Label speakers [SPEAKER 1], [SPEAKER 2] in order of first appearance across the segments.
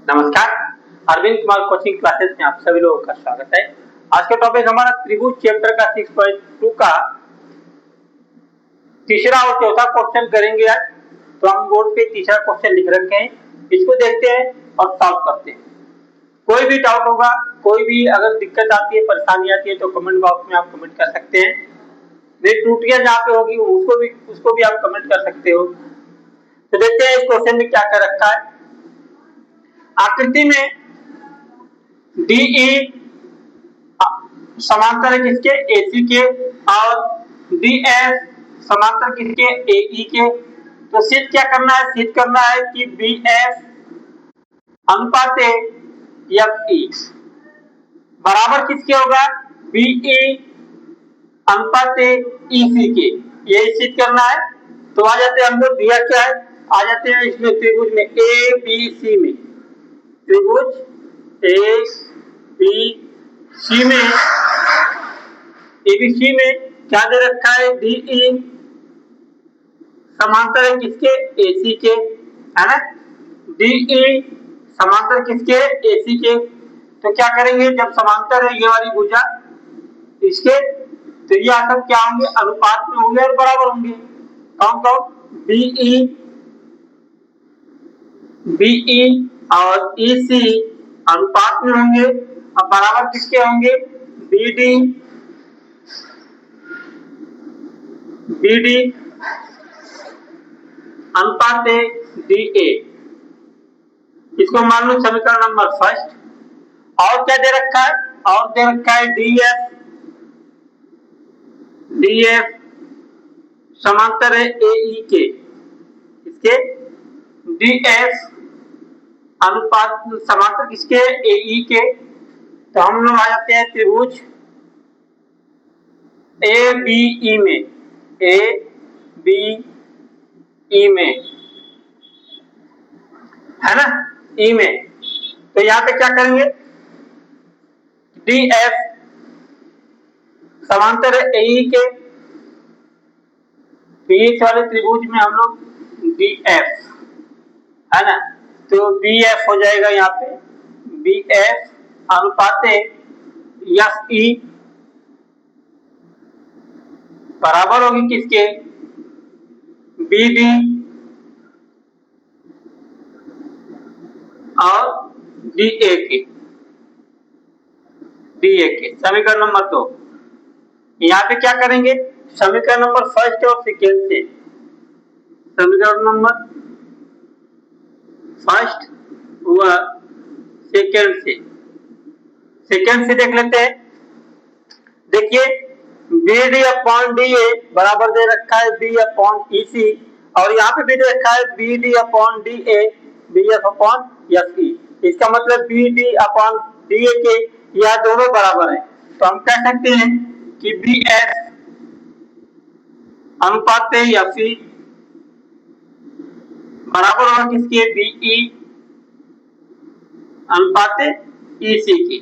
[SPEAKER 1] नमस्कार, Arvind Kumar coaching classes में आप सभी लोगों का स्वागत है। आज का टॉपिक हमारा त्रिभुज चैप्टर का 6.2 का तीसरा और चौथा क्वेश्चन करेंगे आज। तो हम बोर्ड पे तीसरा क्वेश्चन लिख रखे हैं, इसको देखते हैं और सॉल्व करते हैं। कोई भी डाउट होगा, कोई भी अगर दिक्कत आती है, परेशानी आती है तो कमेंट बॉक्स में आप कमेंट कर सकते हैं। मेरी त्रुटियां जहाँ पे होगी उसको भी आप कमेंट कर सकते हो। तो देखते हैं इस क्वेश्चन में क्या कर रखा है। आकृति में DE समांतर है किसके, AC के, और DF समांतर किसके, AE के। तो सिद्ध क्या करना है, सिद्ध करना है कि BF अनुपात FE बराबर किसके होगा, BE अनुपात EC के। यही सिद्ध करना है। तो आ जाते हैं, हमको दिया क्या है, आ जाते हैं इसमें त्रिभुज में ABC में, त्रिभुज ABC में क्या दे रखा है, DE समांतर है किसके, AC के, है ना। DE समांतर किसके, AC के। तो क्या करेंगे, जब समांतर है ये वाली भुजा इसके, तो ये सब क्या होंगे, अनुपात में होंगे और बराबर होंगे। कौन कौन, BE और EC अनुपात में होंगे और बराबर किसके होंगे, BD अनुपात DA। इसको मान लो समीकरण नंबर फर्स्ट। और क्या दे रखा है, और दे रखा है DF समांतर है AE के, इसके DF अनुपात समांतर किसके, AE के। तो हम लोग आ जाते हैं त्रिभुज ABE में, ABE में, है ना, E में। तो यहाँ पे क्या करेंगे, DF समांतर है AE के, बीच वाले त्रिभुज में हम लोग DF, है ना। तो BF हो जाएगा यहाँ पे, BF अनुपात FE बराबर होगी किसके, BD और DA के। समीकरण नंबर 2। यहाँ पे क्या करेंगे, समीकरण नंबर फर्स्ट और सेकेंड से, समीकरण नंबर फर्स्ट व सेकेंड से देख लेते हैं। देखिए BD अपॉन DA बराबर दे रखा है B अपॉन EC, और यहाँ पे भी दे रखा है BD upon DA BF upon FE। इसका मतलब BD अपॉन DA के यह दोनों बराबर है। तो हम कह सकते हैं कि BF अनुपात FE बराबर होगा किसके, BE अनुपात EC की।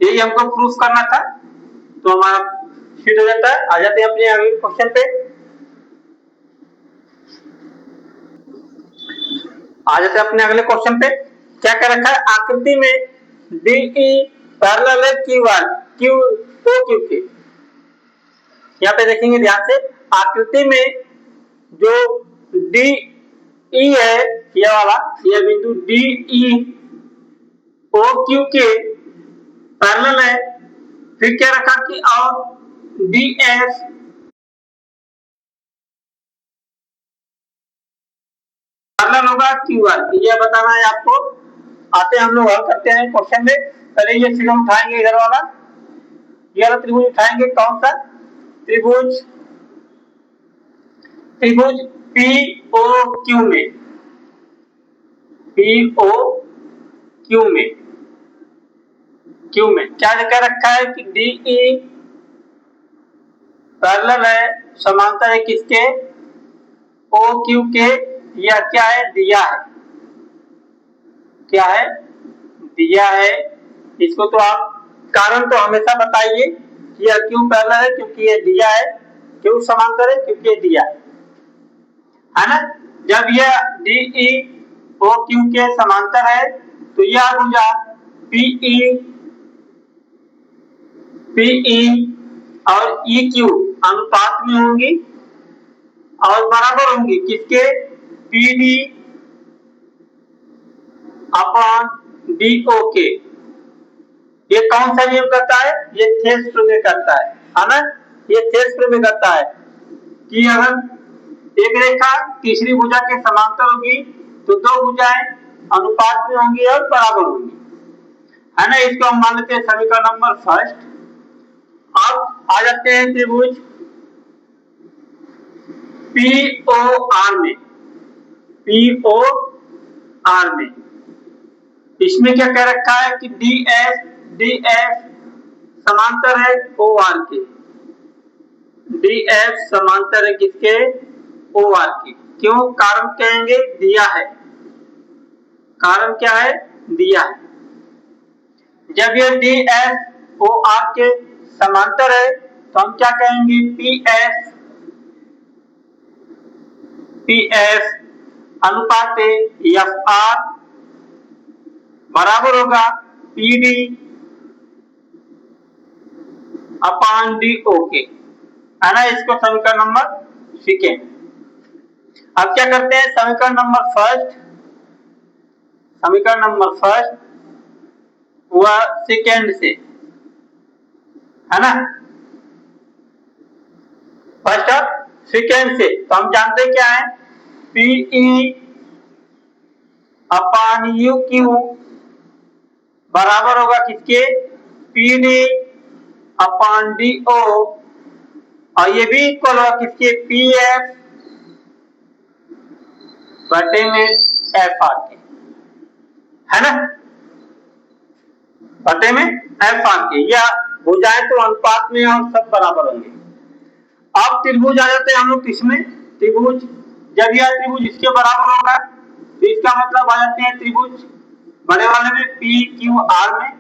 [SPEAKER 1] यही हमको प्रूफ करना था। तो हमारा फिट हो जाता है। आ जाते हैं अपने अगले क्वेश्चन पे। क्या कर रखा है, आकृति में DE पैरेलल है QQ के। यहाँ पे देखेंगे ध्यान से, आकृति में जो DE है ये वाला, यह बिंदु DE OQ के पैरेलल है। फिर क्या रखा कि और DF पैरेलल होगा QR। यह बताना है आपको। आते हम लोग हल करते हैं क्वेश्चन में। पहले ये फिगर उठाएंगे, इधर वाला ये वाला त्रिभुज उठाएंगे। कौन सा त्रिभुज, त्रिभुज POQ में, POQ में क्या लिखा रखा है कि DE पैरेलल है, समांतर है किसके, OQ के। यह क्या है, दिया है, क्या है, दिया है। इसको तो आप कारण तो हमेशा बताइए कि यह क्यों पैरेलल है, क्योंकि ये दिया है। क्यों समांतर है, क्योंकि ये दिया है ना। जब यह DE ओ क्यू के समांतर है, तो यह भुजा पीई और ई क्यू अनुपात में होंगी और बराबर होंगी किसके, पीडी अपॉन डीओ के। ये कौन सा नियम करता है, ये थेल्स प्रमेय करता है ना, ये थेल्स प्रमेय करता है कि अगर एक रेखा तीसरी भुजा के समांतर होगी तो दो भुजाएं अनुपात में होंगी और बराबर होंगी, है ना। इसको हम मान लेते हैं समीकरण नंबर फर्स्ट। अब आ जाते हैं त्रिभुज पीओआर में। पीओआर में इसमें क्या कह रखा है कि डीएफ समांतर है ओआर के, डीएफ समांतर है किसके, ओआर के। क्यों, कारण कहेंगे दिया है, कारण क्या है, दिया है। जब ये डीएफ ओआर के समांतर है तो हम क्या कहेंगे, पीएफ अनुपात एफ आर बराबर होगा पीडी अपॉन डीओ के, है ना। इसको समीकरण नंबर सेकेंड। अब क्या करते हैं, समीकरण नंबर फर्स्ट हुआ सेकेंड से, है ना, फर्स्ट और सेकेंड से। तो हम जानते क्या है, पीई अपॉन यू क्यू बराबर होगा किसके, पीडी अपॉन डीओ, और ये भी इक्वल होगा किसके, पीएफ बटे में एफ आर के, है ना, बटे में एफ आर के। या भुजाएं तो अनुपात में और सब बराबर होंगे। अब त्रिभुज आ जाते हैं हम लोग किसमें, त्रिभुज, जब यह त्रिभुज इसके बराबर होगा तो इसका मतलब आ जाते हैं त्रिभुज बड़े वाले में पी क्यू आर में,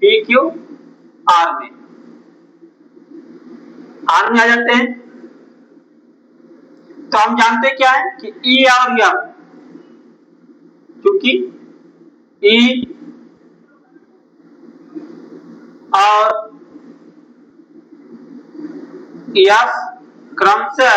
[SPEAKER 1] पी क्यू आर में, आर में आ जाते हैं। तो हम जानते क्या है कि ई और एफ, क्योंकि ई और एफ क्रमशः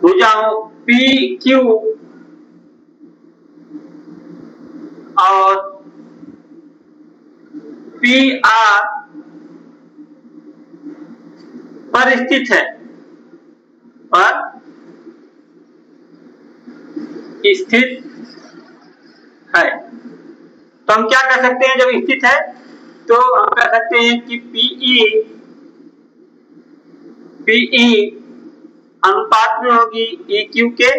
[SPEAKER 1] भुजाओं पी क्यू और पी आर पर स्थित है, तो हम क्या कर सकते हैं, जब स्थित है तो हम कह सकते हैं कि पीई अनुपात में होगी ई क्यू के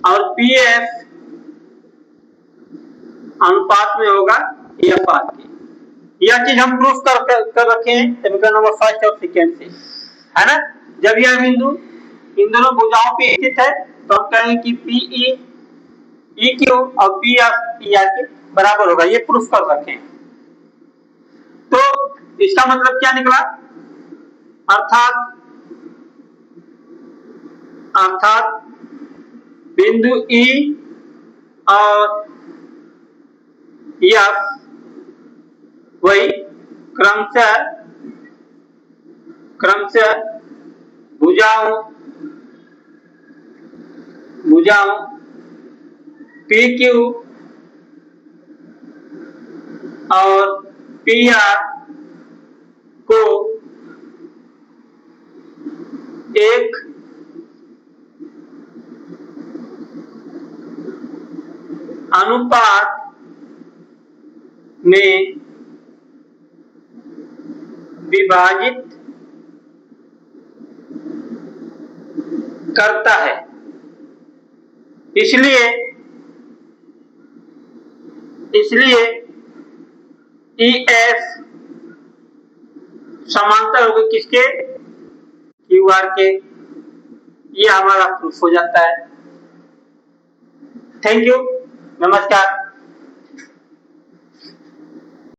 [SPEAKER 1] और पीएफ अनुपात में होगा एफ आर के। यह चीज हम प्रूफ कर रखे हैं समीकरण नंबर फर्स्ट और सेकेंड से, है ना। जब यह बिंदु इन दोनों भुजाओं पे स्थित है तो हम कहेंगे कि पीई ई क्यू और पी आर के बराबर होगा, ये प्रूफ कर रखे हैं। तो इसका मतलब क्या निकला, अर्थात बिंदु ई और एफ वही क्रमशः भुजाओं पी क्यू और पी आर को एक अनुपात में विभाजित करता है। इसलिए EF समांतर होगा किसके, QR के। ये हमारा प्रूफ हो जाता है। थैंक यू, नमस्कार।